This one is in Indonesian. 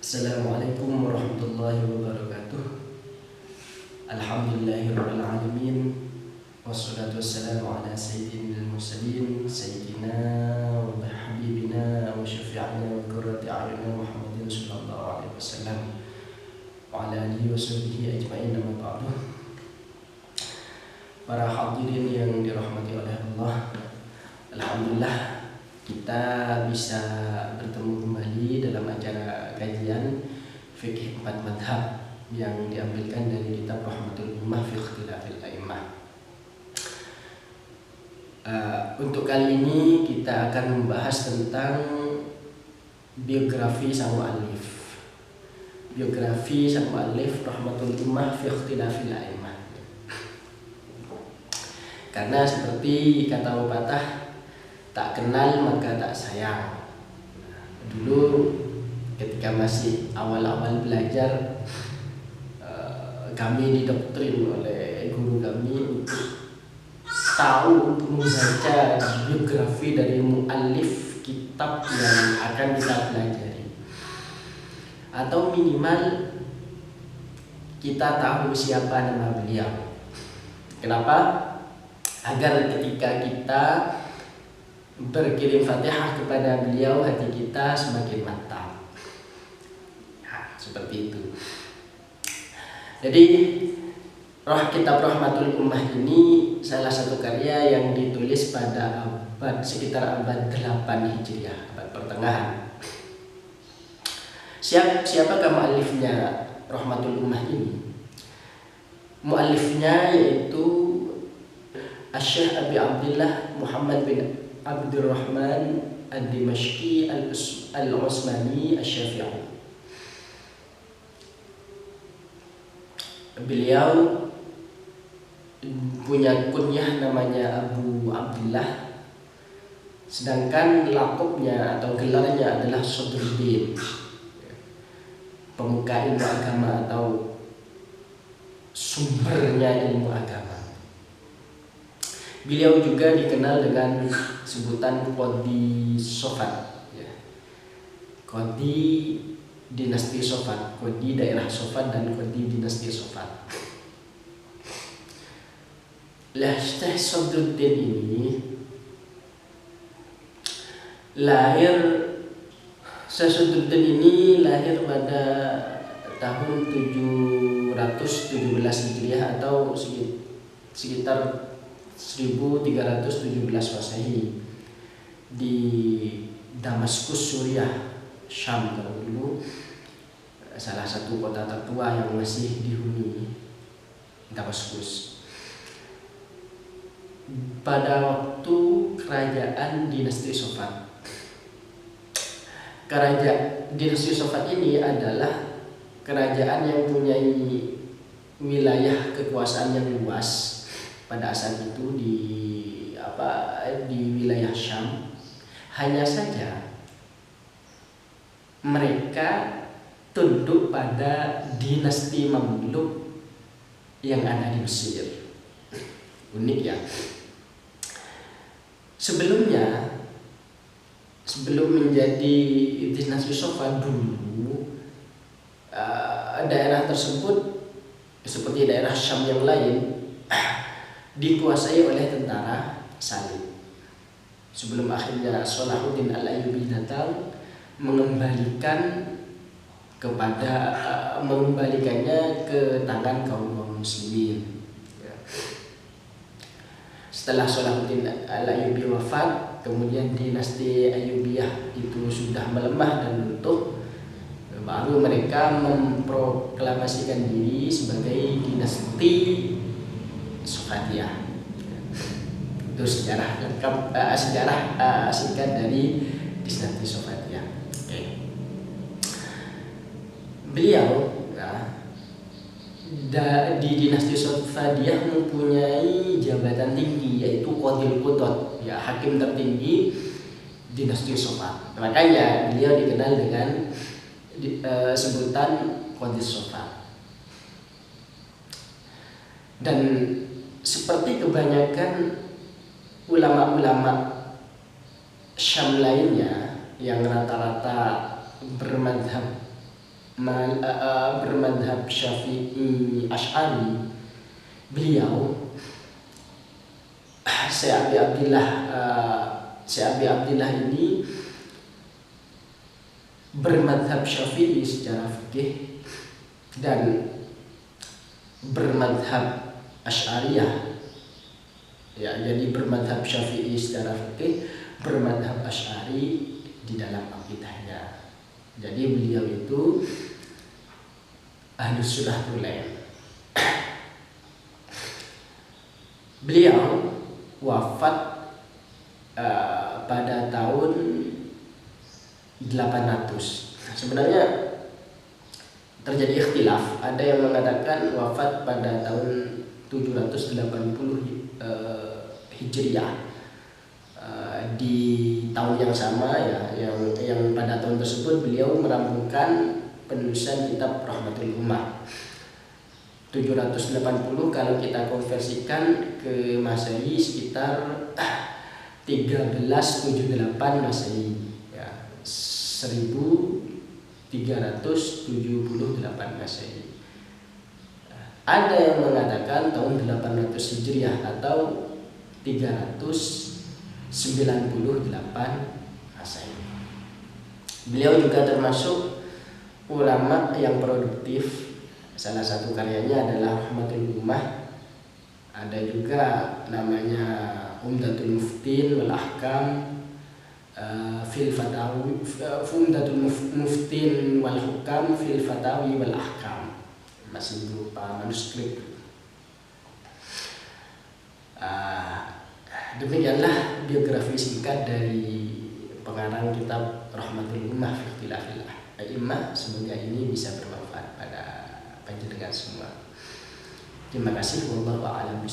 Assalamualaikum warahmatullahi wabarakatuh. Alhamdulillahirabbil alamin. Wassalatu wassalamu ala sayyidil mursalin sayyidina wa habibina wa syafi'ina wa qurrati a'yunina Muhammadin sallallahu alaihi wasallam wa ala alihi wa sahbihi ajma'in, amma ba'du. Para hadirin yang dirahmati oleh Allah, alhamdulillah kita bisa bertemu kembali dalam acara kajian fikih 4 madhab yang diambilkan dari kitab Rahmatul Ummah fi Ikhtilafil A'immah. Untuk kali ini kita akan membahas tentang biografi sang mu'allif. Biografi sang mu'allif Rahmatul Ummah fi Ikhtilafil A'immah. Karena seperti kata pepatah, tak kenal maka tak sayang. Dulu ketika masih awal-awal belajar, kami didoktrin oleh guru kami untuk tahu, untuk membaca biografi dari mu'allif kitab yang akan kita pelajari, atau minimal kita tahu siapa nama beliau. Kenapa? Agar ketika kita berkirim Fatihah kepada beliau, hati kita semakin mantap. Seperti itu. Jadi kitab Rahmatul Ummah ini salah satu karya yang ditulis pada sekitar abad 8 Hijriah, abad pertengahan. Siapakah mu'allifnya Rahmatul Ummah ini? Mu'allifnya yaitu Asy-Syaikh Abi Abdullah Muhammad bin Abdurrahman Ad-Dimashqi Al-Utsmani Asy-Syafi'i. Beliau punya kunyah namanya Abu Abdullah, sedangkan lakopnya atau gelarnya adalah Sadruddin, pemuka ilmu agama atau sumbernya ilmu agama. Beliau juga dikenal dengan sebutan Qadhi Sofat, Qadhi dinasti Sofat, Qadhi daerah Sofat dan Qadhi dinasti Sofat. Syekh Sadruddin ini lahir pada tahun 717 Hijriah atau sekitar 1317 Masehi di Damaskus, Suriah, Syam kalau dulu, salah satu kota tertua yang masih dihuni Damaskus. Pada waktu kerajaan dinasti Sofat. Kerajaan dinasti Sofat ini adalah kerajaan yang mempunyai wilayah kekuasaan yang luas pada saat itu di wilayah Syam. Hanya saja mereka tunduk pada dinasti Mamluk yang ada di Mesir. Unik ya. Sebelum menjadi dinasti Sofat dulu, daerah tersebut seperti daerah Syam yang lain dikuasai oleh tentara Salib. Sebelum akhirnya Salahuddin Al-Ayyubi datang mengembalikannya ke tangan kaum muslimin. Setelah Salahuddin Al-Ayyubi wafat, kemudian dinasti Ayyubiyah itu sudah melemah dan runtuh, baru mereka memproklamasikan diri sebagai dinasti Safavidiyah. Itu sejarah lengkap, singkat dari dinasti Safavidiyah. Beliau di dinasti Safavidiyah mempunyai jabatan tinggi, yaitu Qadhil Qudhat, hakim tertinggi dinasti Sofat. Makanya beliau dikenal dengan sebutan Qadhi Sofat. Dan seperti kebanyakan ulama-ulama Syam lainnya yang rata-rata bermadhab bermadhab Syafi'i Asy'ari, beliau Syekh Abi Abdillah ini bermadhab Syafi'i secara fikih dan bermadhab Asy'ariyah. Ya, jadi bermadhab Syafi'i secara fikih, bermadhab Asy'ari di dalam akidahnya. Jadi beliau itu Ahlus Sunnah wal Jamaah. Beliau wafat pada tahun 800. Sebenarnya terjadi ikhtilaf. Ada yang mengatakan wafat pada tahun 780 Hijriah, di tahun yang sama ya, yang pada tahun tersebut beliau merampungkan penulisan kitab Rahmatul Ummah. 780 kalau kita konversikan ke Masehi sekitar 1378 Masehi ya, 1378 Masehi. Ada yang mengatakan tahun 800 Hijriah atau 398 Masehi. Beliau juga termasuk ulama yang produktif. Salah satu karyanya adalah Rahmatul Ummah. Ada juga namanya Umdatul Muftin wal Ahkam, fil Fatawi, Umdatul Muftin wal Hukam fil Fatawi wal Ahkam, masih berupa manuskrip. Demikianlah biografi singkat dari pengarang kitab Rahmatul Ummah fi Ikhtilafil A'immah. Semoga ini bisa bermanfaat pada panjenengan semua. Terima kasih. Wallahu a'lam bishawab.